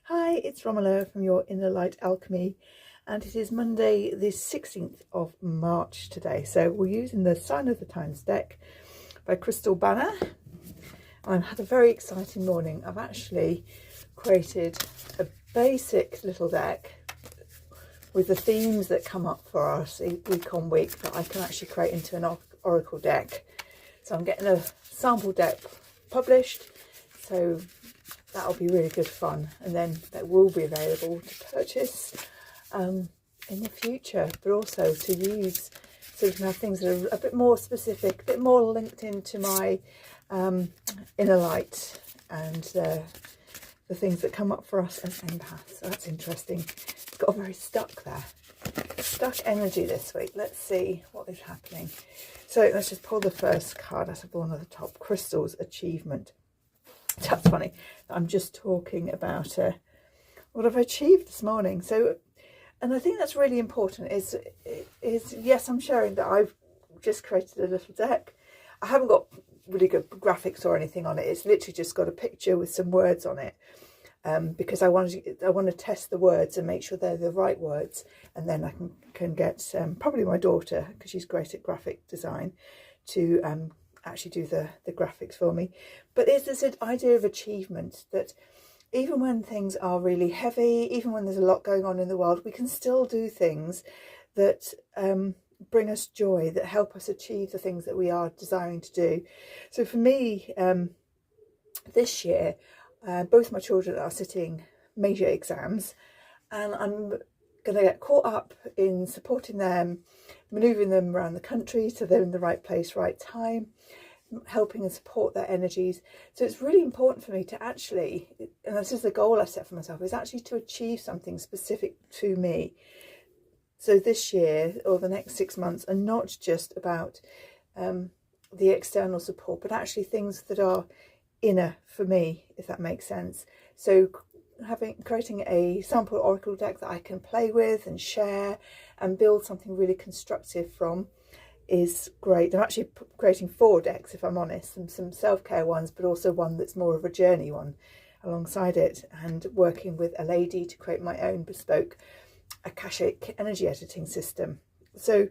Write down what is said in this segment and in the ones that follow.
Hi, it's Romola from your Inner Light Alchemy, and it is Monday the 16th of March today. So we're using the Sign of the Times deck by Crystal Banner. I've had a very exciting morning. I've actually created a basic little deck with the themes that come up for us week on week that I can actually create into an oracle deck. So I'm getting a sample deck published, so that'll be really good fun, and then that will be available to purchase in the future, but also to use, so we can have things that are a bit more specific, a bit more linked into my inner light and the things that come up for us as empaths. So that's interesting. It's got very stuck energy this week. Let's see what is happening. So let's just pull the first card. That's the one at the top, Crystal's Achievement. That's funny. I'm just talking about what I've achieved this morning. So, and I think that's really important is yes, I'm sharing that I've just created a little deck. I haven't got really good graphics or anything on it. It's literally just got a picture with some words on it, because I want to test the words and make sure they're the right words, and then I can get probably my daughter, because she's great at graphic design, to actually do the graphics for me. But it's this idea of achievement, that even when things are really heavy, even when there's a lot going on in the world, we can still do things that bring us joy, that help us achieve the things that we are desiring to do. So for me, this year, both my children are sitting major exams, and I'm going to get caught up in supporting them, manoeuvring them around the country so they're in the right place, right time, helping and support their energies. So it's really important for me to actually, and this is the goal I set for myself, is actually to achieve something specific to me. So this year, or the next 6 months, are not just about the external support, but actually things that are inner for me, if that makes sense. So creating a sample oracle deck that I can play with and share and build something really constructive from is great. I'm actually creating 4 decks, if I'm honest, and some self-care ones, but also one that's more of a journey one alongside it, and working with a lady to create my own bespoke Akashic energy editing system. So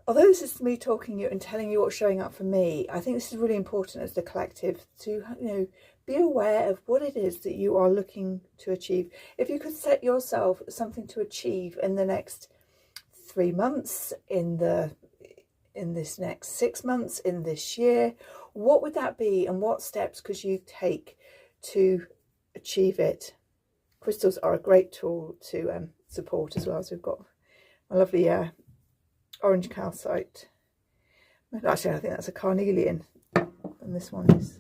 although this is me talking to you and telling you what's showing up for me, I think this is really important as the collective to, be aware of what it is that you are looking to achieve. If you could set yourself something to achieve in the next 3 months, in this next 6 months, in this year, what would that be, and what steps could you take to achieve it? Crystals are a great tool to support as well. So we've got my lovely orange calcite. Actually, I think that's a carnelian, and this one is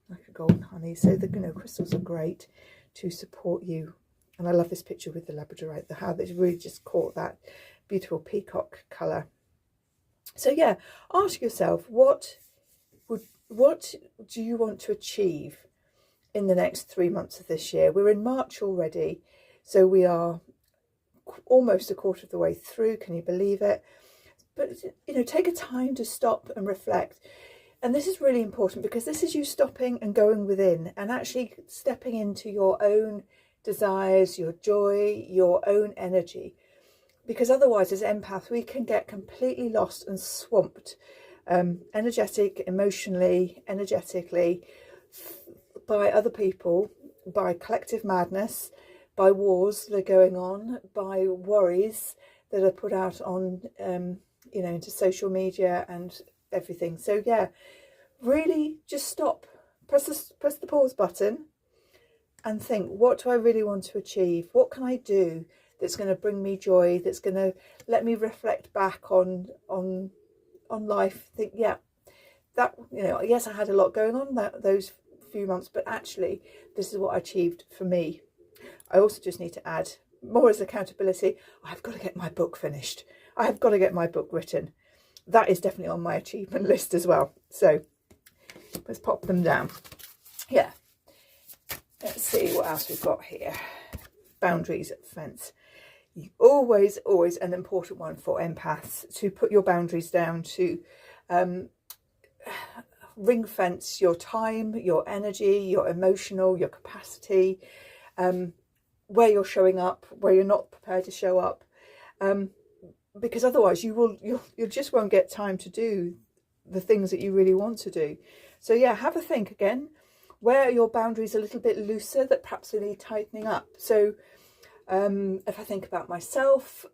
like a golden honey. So the crystals are great to support you. And I love this picture with the labradorite, how they've really just caught that beautiful peacock colour. So yeah, ask yourself, what do you want to achieve in the next 3 months of this year? We're in March already, so we are almost a quarter of the way through. Can you believe it? But take a time to stop and reflect. And this is really important, because this is you stopping and going within and actually stepping into your own desires, your joy, your own energy. Because otherwise, as empaths, we can get completely lost and swamped energetically by other people, by collective madness, by wars that are going on, by worries that are put out on into social media and everything. So yeah, really just stop, press the pause button and think, what do I really want to achieve? What can I do that's going to bring me joy, that's going to let me reflect back on life? Think, yeah, that, yes, I had a lot going on those few months, but actually this is what I achieved for me. I also just need to add more as accountability. I've got to get my book finished. I have got to get my book written. That is definitely on my achievement list as well. So let's pop them down. Yeah. Let's see what else we've got here. Boundaries fence. Always an important one for empaths, to put your boundaries down, to ring fence your time, your energy, your emotional, your capacity, where you're showing up, where you're not prepared to show up, because otherwise you just won't get time to do the things that you really want to do. So yeah, have a think again. Where are your boundaries a little bit looser that perhaps they need tightening up? So if I think about myself,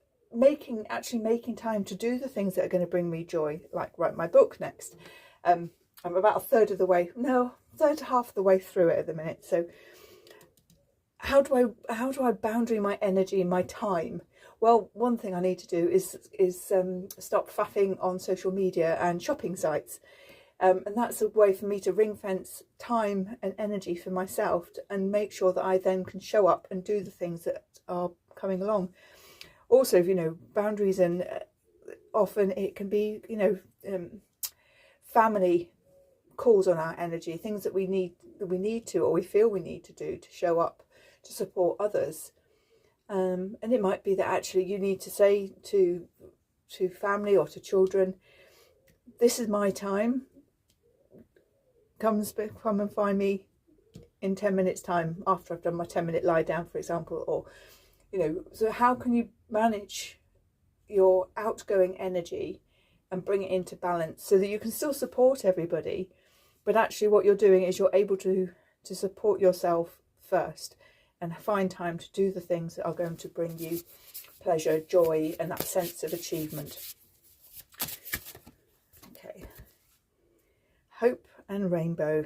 actually making time to do the things that are going to bring me joy, like write my book next. I'm about a third to half of the way through it at the minute. So how do I boundary my energy and my time? Well, one thing I need to do is stop faffing on social media and shopping sites. And that's a way for me to ring fence time and energy for myself and make sure that I then can show up and do the things that are coming along. Also, boundaries, and often it can be, family calls on our energy, things that we need to, or we feel we need to do to show up, to support others. And it might be that actually you need to say to family or to children, this is my time. Come and find me in 10 minutes time after I've done my 10-minute lie down, for example. Or, so how can you manage your outgoing energy and bring it into balance so that you can still support everybody, but actually what you're doing is you're able to support yourself first and find time to do the things that are going to bring you pleasure, joy, and that sense of achievement. Okay. Hope and rainbow.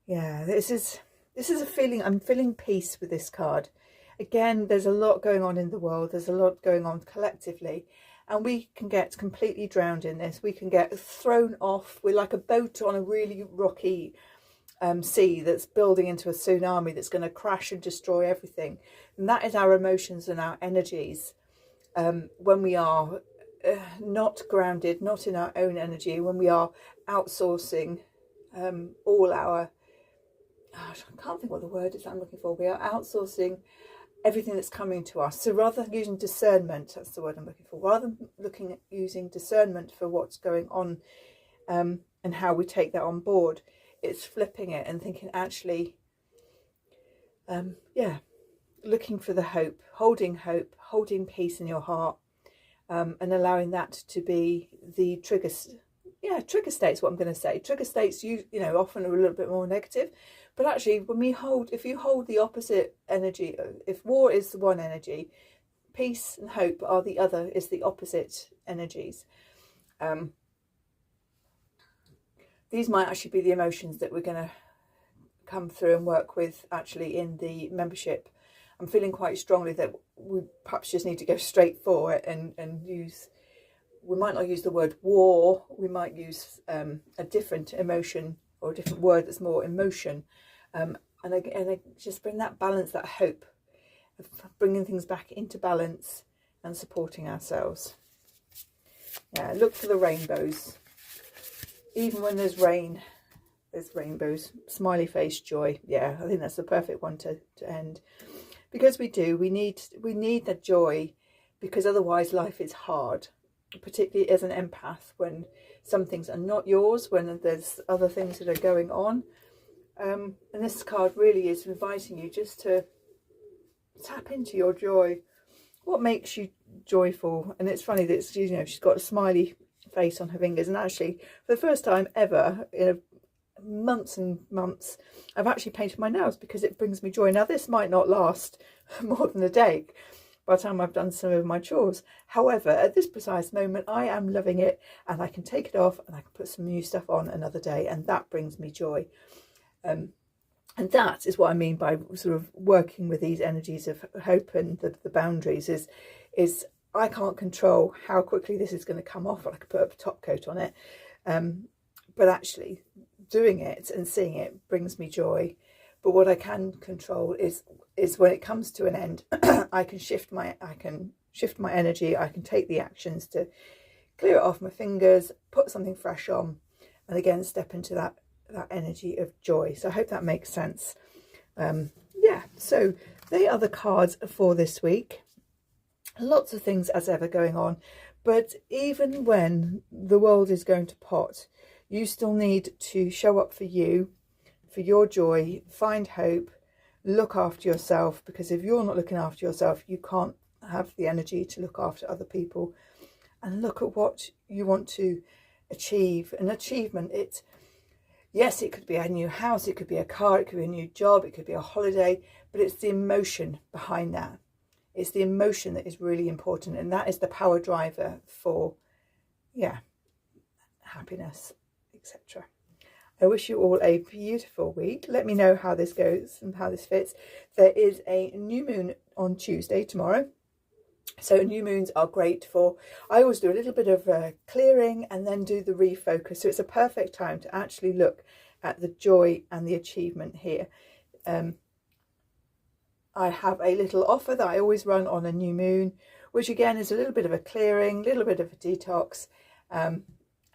Yeah, this is a feeling. I'm feeling peace with this card. Again, there's a lot going on in the world. There's a lot going on collectively, and we can get completely drowned in this. We can get thrown off. We're like a boat on a really rocky sea that's building into a tsunami that's going to crash and destroy everything. And that is our emotions and our energies when we are not grounded, not in our own energy, when we are outsourcing all our, I can't think what the word is I'm looking for. We are outsourcing everything that's coming to us. So rather than using discernment, that's the word I'm looking for, rather than using discernment for what's going on and how we take that on board, it's flipping it and thinking actually, looking for the hope, holding peace in your heart, and allowing that to be the trigger states. What I'm going to say, trigger states, often are a little bit more negative, but actually if you hold the opposite energy, if war is the one energy, peace and hope are the other, is the opposite energies. These might actually be the emotions that we're going to come through and work with actually in the membership. I'm feeling quite strongly that we perhaps just need to go straight for it and use, we might not use the word war, we might use a different emotion or a different word that's more emotion. And I just bring that balance, that hope of bringing things back into balance and supporting ourselves. Yeah, look for the rainbows. Even when there's rain, there's rainbows. Smiley face, joy. Yeah, I think that's the perfect one to end. Because we need the joy, because otherwise life is hard, particularly as an empath, when some things are not yours, when there's other things that are going on. And this card really is inviting you just to tap into your joy. What makes you joyful? And it's funny that she's got a smiley face on her fingers, and actually for the first time ever in months and months I've actually painted my nails because it brings me joy. Now this might not last more than a day by the time I've done some of my chores, however at this precise moment I am loving it, and I can take it off and I can put some new stuff on another day, and that brings me joy. And that is what I mean by sort of working with these energies of hope and the boundaries is I can't control how quickly this is going to come off, or I could put a top coat on it. But actually doing it and seeing it brings me joy. But what I can control is when it comes to an end, I can shift my energy. I can take the actions to clear it off my fingers, put something fresh on, and again step into that energy of joy. So I hope that makes sense. So they are the cards for this week. Lots of things as ever going on, But even when the world is going to pot, you still need to show up for you, for your joy, find hope, look after yourself, because if you're not looking after yourself, you can't have the energy to look after other people. And look at what you want to achieve. An achievement, yes, it could be a new house, it could be a car, it could be a new job, it could be a holiday, but it's the emotion behind that. It's the emotion that is really important, and that is the power driver for, yeah, happiness, etc. I wish you all a beautiful week. Let me know how this goes and how this fits. There is a new moon on Tuesday, tomorrow. So new moons are great for, I always do a little bit of clearing and then do the refocus. So it's a perfect time to actually look at the joy and the achievement here. I have a little offer that I always run on a new moon, which again is a little bit of a clearing, a little bit of a detox, and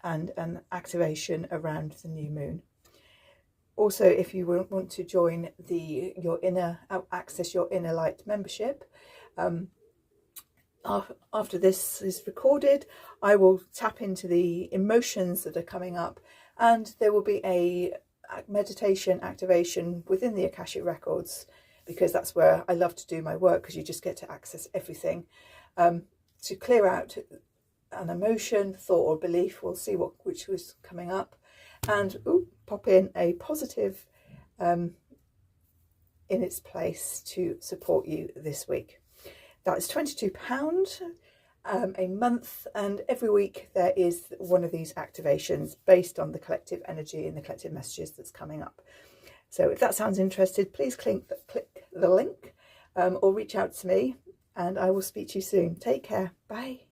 an activation around the new moon. Also, if you want to join access your inner light membership, after this is recorded, I will tap into the emotions that are coming up, and there will be a meditation activation within the Akashic Records, because that's where I love to do my work, because you just get to access everything, to clear out an emotion, thought or belief. We'll see which was coming up, and pop in a positive in its place to support you this week. That's £22 a month, and every week there is one of these activations based on the collective energy and the collective messages that's coming up. So if that sounds interesting, please click the link or reach out to me, and I will speak to you soon. Take care. Bye.